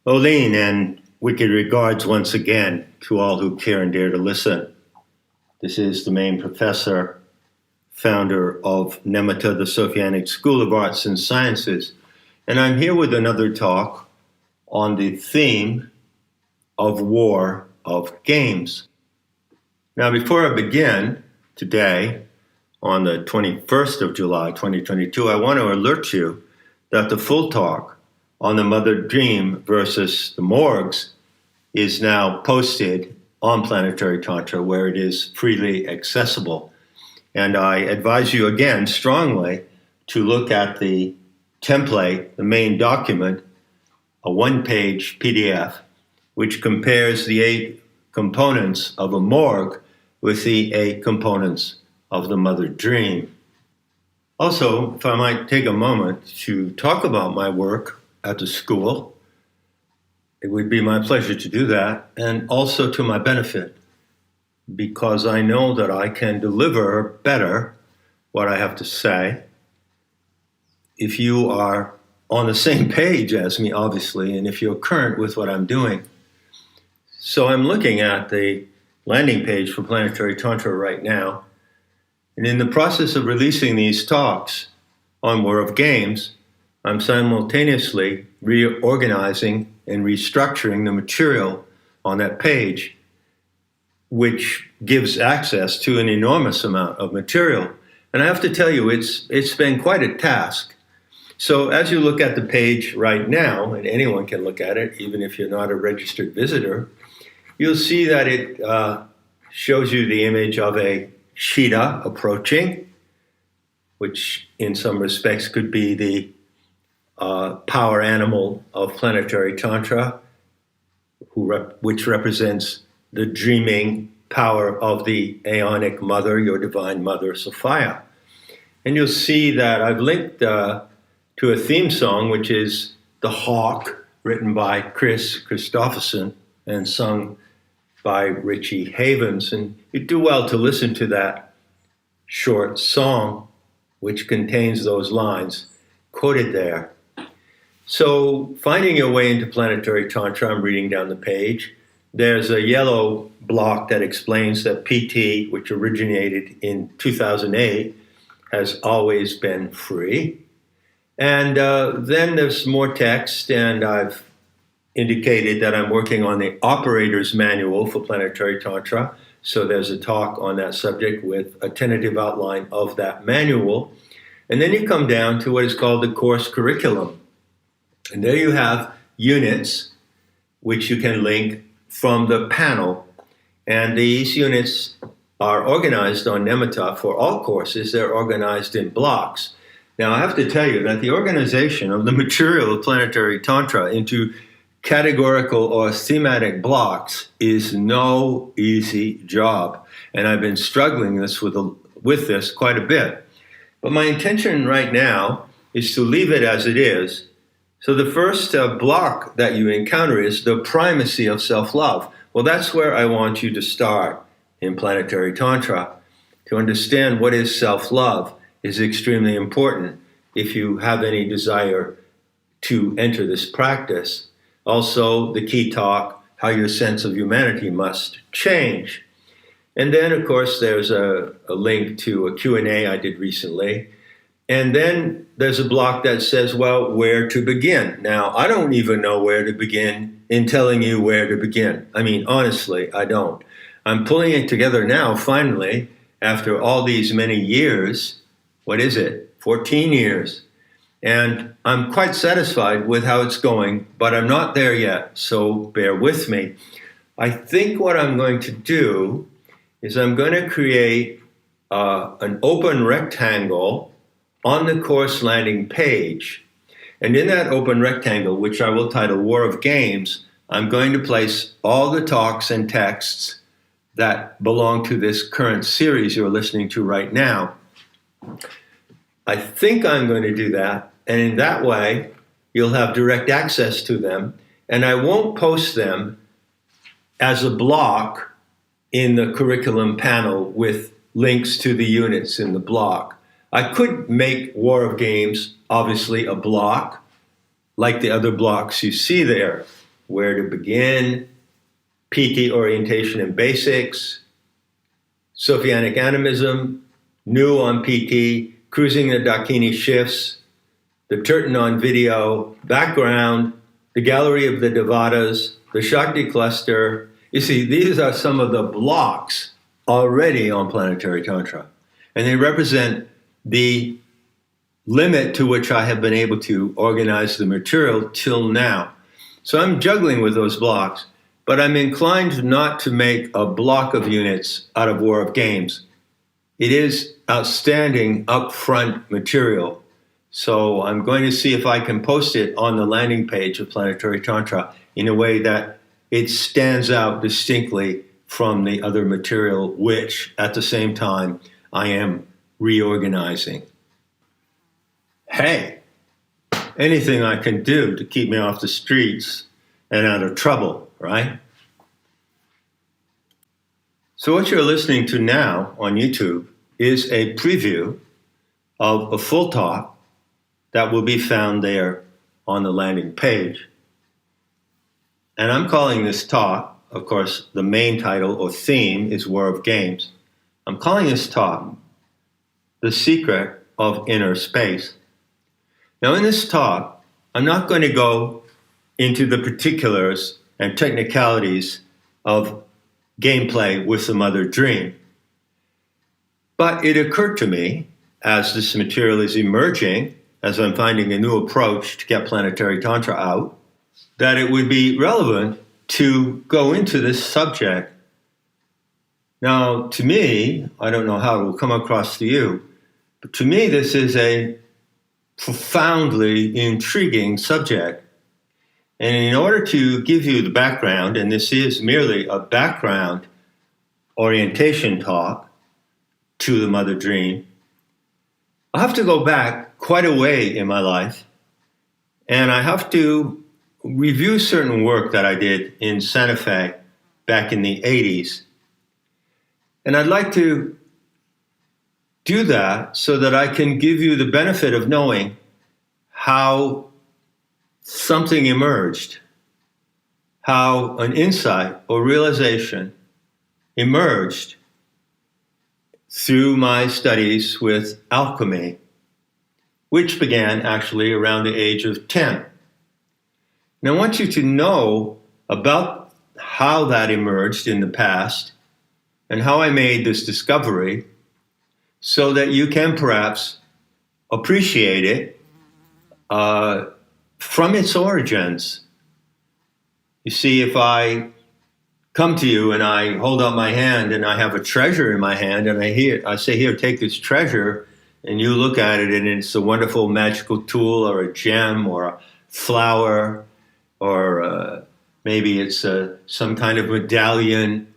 Oline, and wicked regards once again to all who care and dare to listen. This is the main professor, founder of NEMATA, the Sophianic School of Arts and Sciences, and I'm here with another talk on the theme of war of games. Now, before I begin today, on the 21st of July, 2022, I want to alert you that the full talk on the MOTHERDREAM versus the Morgues is now posted on Plantary Tantra, where it is freely accessible. And I advise you again strongly to look at the template, the main document, a one-page PDF, which compares the 8 components of a morgue with the 8 components of the MOTHERDREAM. Also, if I might take a moment to talk about my work at the school, it would be my pleasure to do that, and also to my benefit, because I know that I can deliver better what I have to say if you are on the same page as me, obviously, and if you're current with what I'm doing. So I'm looking at the landing page for Plantary Tantra right now, and in the process of releasing these talks on War of Games, I'm simultaneously reorganizing and restructuring the material on that page, which gives access to an enormous amount of material. And I have to tell you, it's been quite a task. So as you look at the page right now, and anyone can look at it, even if you're not a registered visitor, you'll see that it shows you the image of a cheetah approaching, which in some respects could be the power animal of Plantary Tantra, which represents the dreaming power of the Aeonic Mother, your Divine Mother, Sophia. And you'll see that I've linked to a theme song, which is The Hawk, written by Chris Christopherson and sung by Richie Havens. And you do well to listen to that short song, which contains those lines quoted there. So, finding your way into Plantary Tantra, I'm reading down the page. There's a yellow block that explains that PT, which originated in 2008, has always been free. And then there's more text, and I've indicated that I'm working on the operator's manual for Plantary Tantra. So there's a talk on that subject with a tentative outline of that manual. And then you come down to what is called the course curriculum. And there you have units which you can link from the panel. And these units are organized on NEMATA for all courses. They're organized in blocks. Now, I have to tell you that the organization of the material of Plantary Tantra into categorical or thematic blocks is no easy job. And I've been struggling with this quite a bit. But my intention right now is to leave it as it is. So the first block that you encounter is the primacy of self-love. Well, that's where I want you to start in Plantary Tantra. To understand what is self-love is extremely important if you have any desire to enter this practice. Also, the key talk, how your sense of humanity must change. And then, of course, there's a link to a Q&A I did recently. And then there's a block that says, well, where to begin? Now, I don't even know where to begin in telling you where to begin. I mean, honestly, I don't. I'm pulling it together now, finally, after all these many years. What is it? 14 years. And I'm quite satisfied with how it's going, but I'm not there yet, so bear with me. I think what I'm going to do is I'm going to create an open rectangle on the course landing page. And in that open rectangle, which I will title War of Games, I'm going to place all the talks and texts that belong to this current series you're listening to right now. I think I'm going to do that, and in that way, you'll have direct access to them, and I won't post them as a block in the curriculum panel with links to the units in the block. I could make War of Games, obviously, a block, like the other blocks you see there. where to begin, PT orientation and basics, Sophianic animism, new on PT, cruising the Dakini shifts, the Turton on video, background, the gallery of the Devatas, the Shakti cluster. You see, these are some of the blocks already on Planetary Tantra. And they represent the limit to which I have been able to organize the material till now. So I'm juggling with those blocks, but I'm inclined not to make a block of units out of War of Games. It is outstanding upfront material. So I'm going to see if I can post it on the landing page of Planetary Tantra in a way that it stands out distinctly from the other material, which at the same time I am reorganizing. Hey, anything I can do to keep me off the streets and out of trouble, right? So what you're listening to now on YouTube is a preview of a full talk that will be found there on the landing page. And I'm calling this talk, of course, the main title or theme is War of Games. I'm calling this talk The Secret of Inner Space. Now, in this talk, I'm not going to go into the particulars and technicalities of gameplay with the Mother Dream. But it occurred to me, as this material is emerging, as I'm finding a new approach to get Planetary Tantra out, that it would be relevant to go into this subject. Now, to me, I don't know how it will come across to you, but to me, this is a profoundly intriguing subject. And in order to give you the background, and this is merely a background orientation talk to the Mother Dream, I have to go back quite a way in my life, and I have to review certain work that I did in Santa Fe back in the 80s. And I'd like to do that so that I can give you the benefit of knowing how something emerged, how an insight or realization emerged through my studies with alchemy, which began actually around the age of 10. Now, I want you to know about how that emerged in the past and how I made this discovery so that you can perhaps appreciate it from its origins. You see, if I come to you and I hold out my hand and I have a treasure in my hand and I say, here, take this treasure, and you look at it and it's a wonderful magical tool or a gem or a flower or maybe it's some kind of medallion.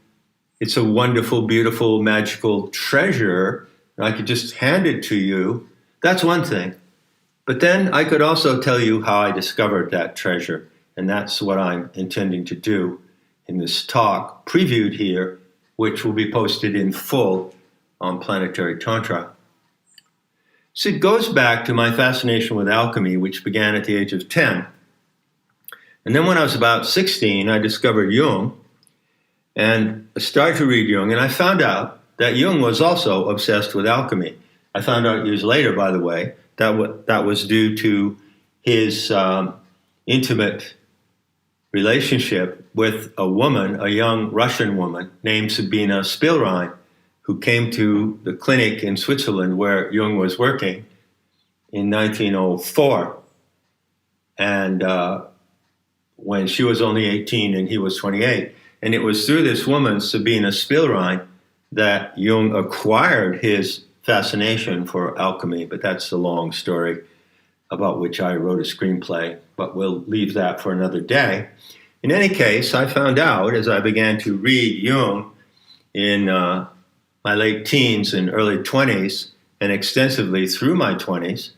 It's a wonderful, beautiful, magical treasure. I could just hand it to you. That's one thing. But then I could also tell you how I discovered that treasure. And that's what I'm intending to do in this talk, previewed here, which will be posted in full on Planetary Tantra. So it goes back to my fascination with alchemy, which began at the age of 10. And then when I was about 16, I discovered Jung and I started to read Jung, and I found out that Jung was also obsessed with alchemy. I found out years later, by the way, that was due to his intimate relationship with a woman, a young Russian woman named Sabina Spielrein, who came to the clinic in Switzerland where Jung was working in 1904. And when she was only 18 and he was 28. And it was through this woman, Sabina Spielrein, that Jung acquired his fascination for alchemy. But that's a long story about which I wrote a screenplay, but we'll leave that for another day. In any case, I found out as I began to read Jung in my late teens and early 20s, and extensively through my 20s,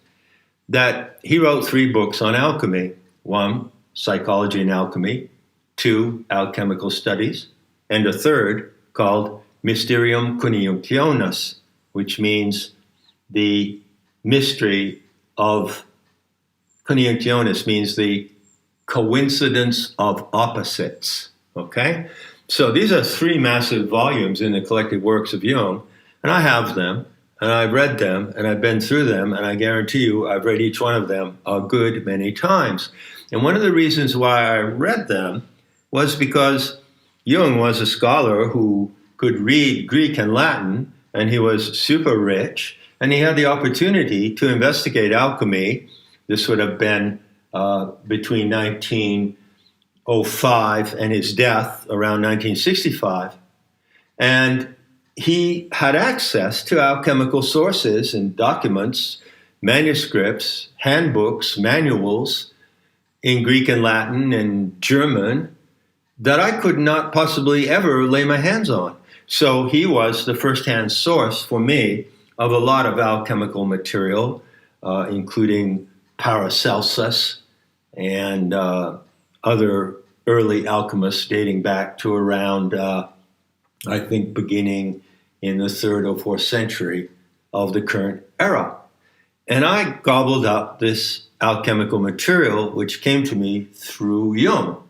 that he wrote 3 books on alchemy. 1, Psychology and Alchemy, 2, Alchemical Studies, and a 3rd called Mysterium Conjunctionis, which means the mystery of conjunctionis, means the coincidence of opposites. Okay? So these are 3 massive volumes in the collected works of Jung, and I have them, and I've read them, and I've been through them, and I guarantee you I've read each one of them a good many times. And one of the reasons why I read them was because Jung was a scholar who could read Greek and Latin, and he was super rich, and he had the opportunity to investigate alchemy. This would have been between 1905 and his death around 1965. And he had access to alchemical sources and documents, manuscripts, handbooks, manuals in Greek and Latin and German that I could not possibly ever lay my hands on. So he was the first-hand source for me of a lot of alchemical material, including Paracelsus and other early alchemists dating back to around, I think, beginning in the 3rd or 4th century of the current era. And I gobbled up this alchemical material, which came to me through Jung.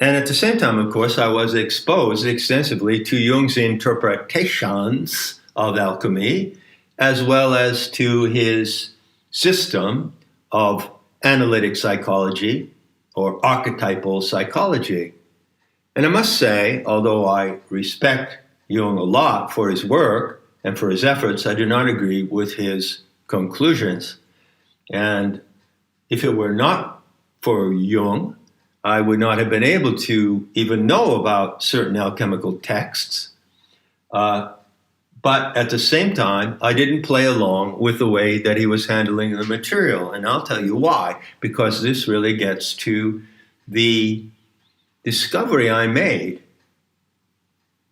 And at the same time, of course, I was exposed extensively to Jung's interpretations of alchemy, as well as to his system of analytic psychology or archetypal psychology. And I must say, although I respect Jung a lot for his work and for his efforts, I do not agree with his conclusions. And if it were not for Jung, I would not have been able to even know about certain alchemical texts. But at the same time, I didn't play along with the way that he was handling the material. And I'll tell you why, because this really gets to the discovery I made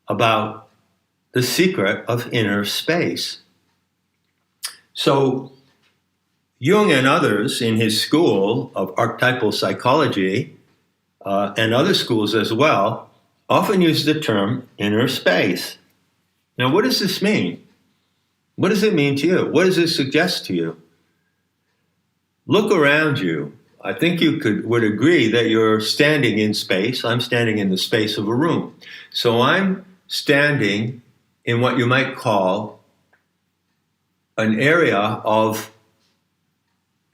about the secret of inner space. So Jung and others in his school of archetypal psychology, and other schools as well, often use the term inner space. Now, what does this mean? What does it mean to you? What does it suggest to you? Look around you. I think you would agree that you're standing in space. I'm standing in the space of a room. So I'm standing in what you might call an area of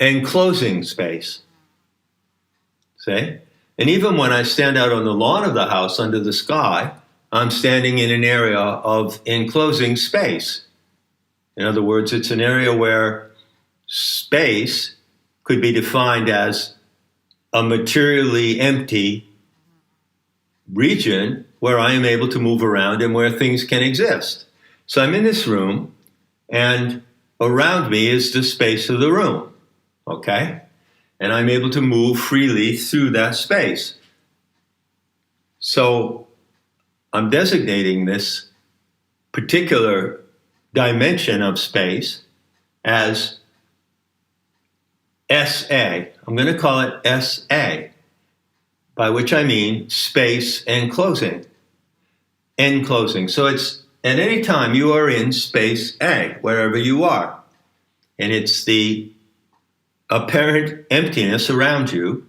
enclosing space. See? And even when I stand out on the lawn of the house under the sky, I'm standing in an area of enclosing space. In other words, it's an area where space could be defined as a materially empty region where I am able to move around and where things can exist. So I'm in this room, and around me is the space of the room, okay? And I'm able to move freely through that space. So I'm designating this particular dimension of space as SA. I'm going to call it SA, by which I mean space enclosing. Enclosing. So it's at any time you are in space A, wherever you are. And it's the apparent emptiness around you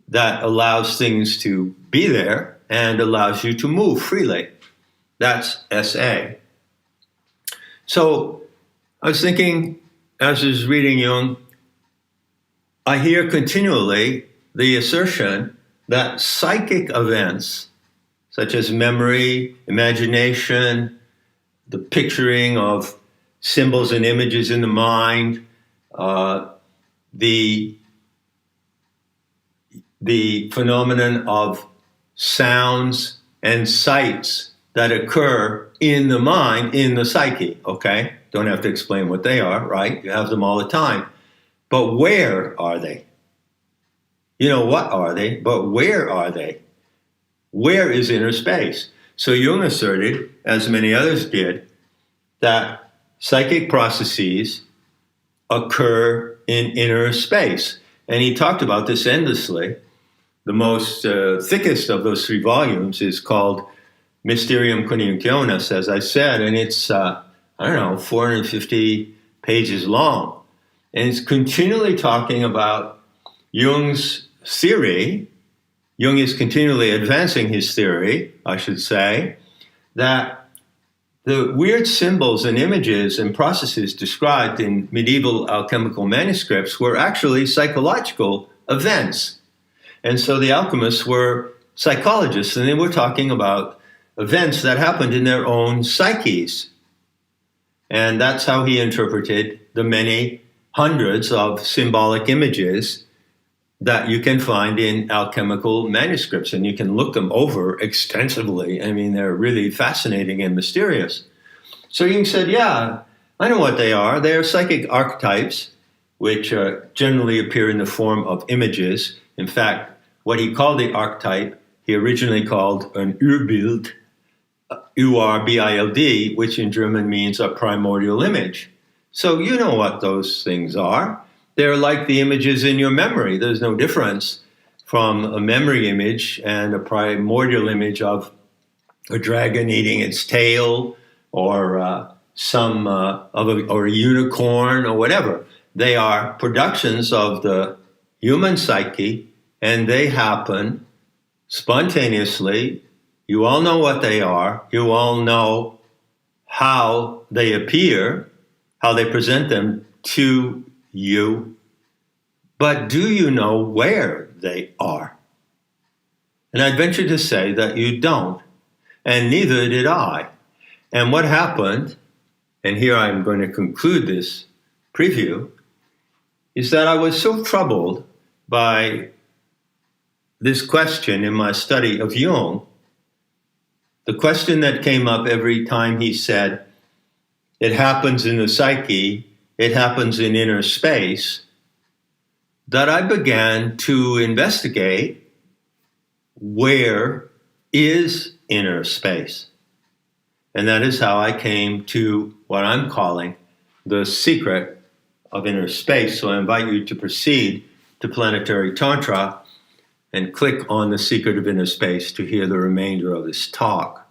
that allows things to be there and allows you to move freely. That's SA. So I was thinking, as I was reading Jung, I hear continually the assertion that psychic events, such as memory, imagination, the picturing of symbols and images in the mind, the phenomenon of sounds and sights that occur in the mind, in the psyche, okay? Don't have to explain what they are, right? You have them all the time. But where are they? You know, what are they? But where are they? Where is inner space? So Jung asserted, as many others did, that psychic processes occur in inner space. And he talked about this endlessly. The most thickest of those 3 volumes is called Mysterium Coniunctionis, as I said, and it's, 450 pages long. And it's continually talking about Jung's theory, Jung is continually advancing his theory, I should say, that the weird symbols and images and processes described in medieval alchemical manuscripts were actually psychological events. And so the alchemists were psychologists, and they were talking about events that happened in their own psyches. And that's how he interpreted the many hundreds of symbolic images that you can find in alchemical manuscripts, and you can look them over extensively. I mean, they're really fascinating and mysterious. So Jung said, yeah, I know what they are. They are psychic archetypes, which generally appear in the form of images. In fact, what he called the archetype, he originally called an Urbild, U-R-B-I-L-D, which in German means a primordial image. So you know what those things are. They're like the images in your memory. There's no difference from a memory image and a primordial image of a dragon eating its tail, or a unicorn, or whatever. They are productions of the human psyche, and they happen spontaneously. You all know what they are. You all know how they appear, how they present them to you. But do you know where they are? And I'd venture to say that you don't, and neither did I. And what happened, and here I'm going to conclude this preview, is that I was so troubled by this question in my study of Jung, the question that came up every time he said, it happens in the psyche, it happens in inner space, that I began to investigate where is inner space. And that is how I came to what I'm calling the secret of inner space. So I invite you to proceed to Plantary Tantra and click on the secret of inner space to hear the remainder of this talk.